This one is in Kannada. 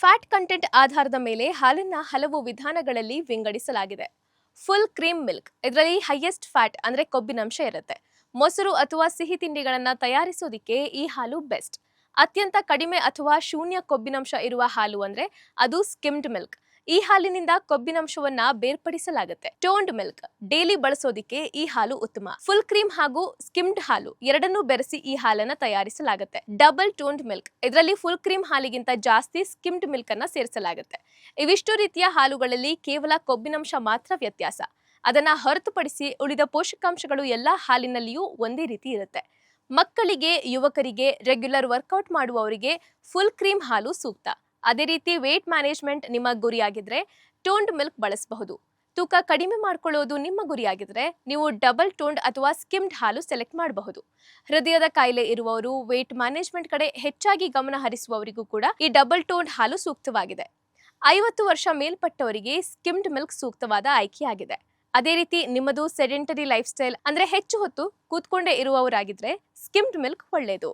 ಫ್ಯಾಟ್ ಕಂಟೆಂಟ್ ಆಧಾರದ ಮೇಲೆ ಹಾಲನ್ನ ಹಲವು ವಿಧಾನಗಳಲ್ಲಿ ವಿಂಗಡಿಸಲಾಗಿದೆ. ಫುಲ್ ಕ್ರೀಮ್ ಮಿಲ್ಕ್ ಇದರಲ್ಲಿ ಹೈಯೆಸ್ಟ್ ಫ್ಯಾಟ್ ಅಂದ್ರೆ ಕೊಬ್ಬಿನಂಶ ಇರುತ್ತೆ. ಮೊಸರು ಅಥವಾ ಸಿಹಿ ತಿಂಡಿಗಳನ್ನ ತಯಾರಿಸೋದಿಕ್ಕೆ ಈ ಹಾಲು ಬೆಸ್ಟ್. ಅತ್ಯಂತ ಕಡಿಮೆ ಅಥವಾ ಶೂನ್ಯ ಕೊಬ್ಬಿನಂಶ ಇರುವ ಹಾಲು ಅಂದ್ರೆ ಅದು ಸ್ಕಿಮ್ಡ್ ಮಿಲ್ಕ್. ಈ ಹಾಲಿನಿಂದ ಕೊಬ್ಬಿನಂಶವನ್ನ ಬೇರ್ಪಡಿಸಲಾಗುತ್ತೆ. ಟೋನ್ಡ್ ಮಿಲ್ಕ್ ಡೈಲಿ ಬಳಸೋದಿಕ್ಕೆ ಈ ಹಾಲು ಉತ್ತಮ. ಫುಲ್ ಕ್ರೀಮ್ ಹಾಗೂ ಸ್ಕಿಮ್ಡ್ ಹಾಲು ಎರಡನ್ನೂ ಬೆರೆಸಿ ಈ ಹಾಲನ್ನ ತಯಾರಿಸಲಾಗುತ್ತೆ. ಡಬಲ್ ಟೋನ್ಡ್ ಮಿಲ್ಕ್ ಇದರಲ್ಲಿ ಫುಲ್ ಕ್ರೀಮ್ ಹಾಲಿಗಿಂತ ಜಾಸ್ತಿ ಸ್ಕಿಮ್ಡ್ ಮಿಲ್ಕ್ ಅನ್ನ ಸೇರಿಸಲಾಗುತ್ತೆ. ಇವಿಷ್ಟು ರೀತಿಯ ಹಾಲುಗಳಲ್ಲಿ ಕೇವಲ ಕೊಬ್ಬಿನಂಶ ಮಾತ್ರ ವ್ಯತ್ಯಾಸ. ಅದನ್ನ ಹೊರತುಪಡಿಸಿ ಉಳಿದ ಪೋಷಕಾಂಶಗಳು ಎಲ್ಲಾ ಹಾಲಿನಲ್ಲಿಯೂ ಒಂದೇ ರೀತಿ ಇರುತ್ತೆ. ಮಕ್ಕಳಿಗೆ, ಯುವಕರಿಗೆ, ರೆಗ್ಯುಲರ್ ವರ್ಕೌಟ್ ಮಾಡುವವರಿಗೆ ಫುಲ್ ಕ್ರೀಮ್ ಹಾಲು ಸೂಕ್ತ. ಅದೇ ರೀತಿ ವೇಟ್ ಮ್ಯಾನೇಜ್ಮೆಂಟ್ ನಿಮ್ಮ ಗುರಿಯಾಗಿದ್ರೆ ಟೋನ್ಡ್ ಮಿಲ್ಕ್ ಬಳಸಬಹುದು. ತೂಕ ಕಡಿಮೆ ಮಾಡ್ಕೊಳ್ಳೋದು ನಿಮ್ಮ ಗುರಿಯಾಗಿದ್ರೆ ನೀವು ಡಬಲ್ ಟೋನ್ಡ್ ಅಥವಾ ಸ್ಕಿಮ್ಡ್ ಹಾಲು ಸೆಲೆಕ್ಟ್ ಮಾಡಬಹುದು. ಹೃದಯದ ಕಾಯಿಲೆ ಇರುವವರು, ವೇಟ್ ಮ್ಯಾನೇಜ್ಮೆಂಟ್ ಕಡೆ ಹೆಚ್ಚಾಗಿ ಗಮನ ಹರಿಸುವವರಿಗೂ ಕೂಡ ಈ ಡಬಲ್ ಟೋನ್ಡ್ ಹಾಲು ಸೂಕ್ತವಾಗಿದೆ. 50 ವರ್ಷ ಮೇಲ್ಪಟ್ಟವರಿಗೆ ಸ್ಕಿಮ್ಡ್ ಮಿಲ್ಕ್ ಸೂಕ್ತವಾದ ಆಯ್ಕೆಯಾಗಿದೆ. ಅದೇ ರೀತಿ ನಿಮ್ಮದು ಸೆಡೆಂಟರಿ ಲೈಫ್ ಸ್ಟೈಲ್ ಅಂದ್ರೆ ಹೆಚ್ಚು ಹೊತ್ತು ಕೂತ್ಕೊಂಡೇ ಇರುವವರಾಗಿದ್ರೆ ಸ್ಕಿಮ್ಡ್ ಮಿಲ್ಕ್ ಒಳ್ಳೆಯದು.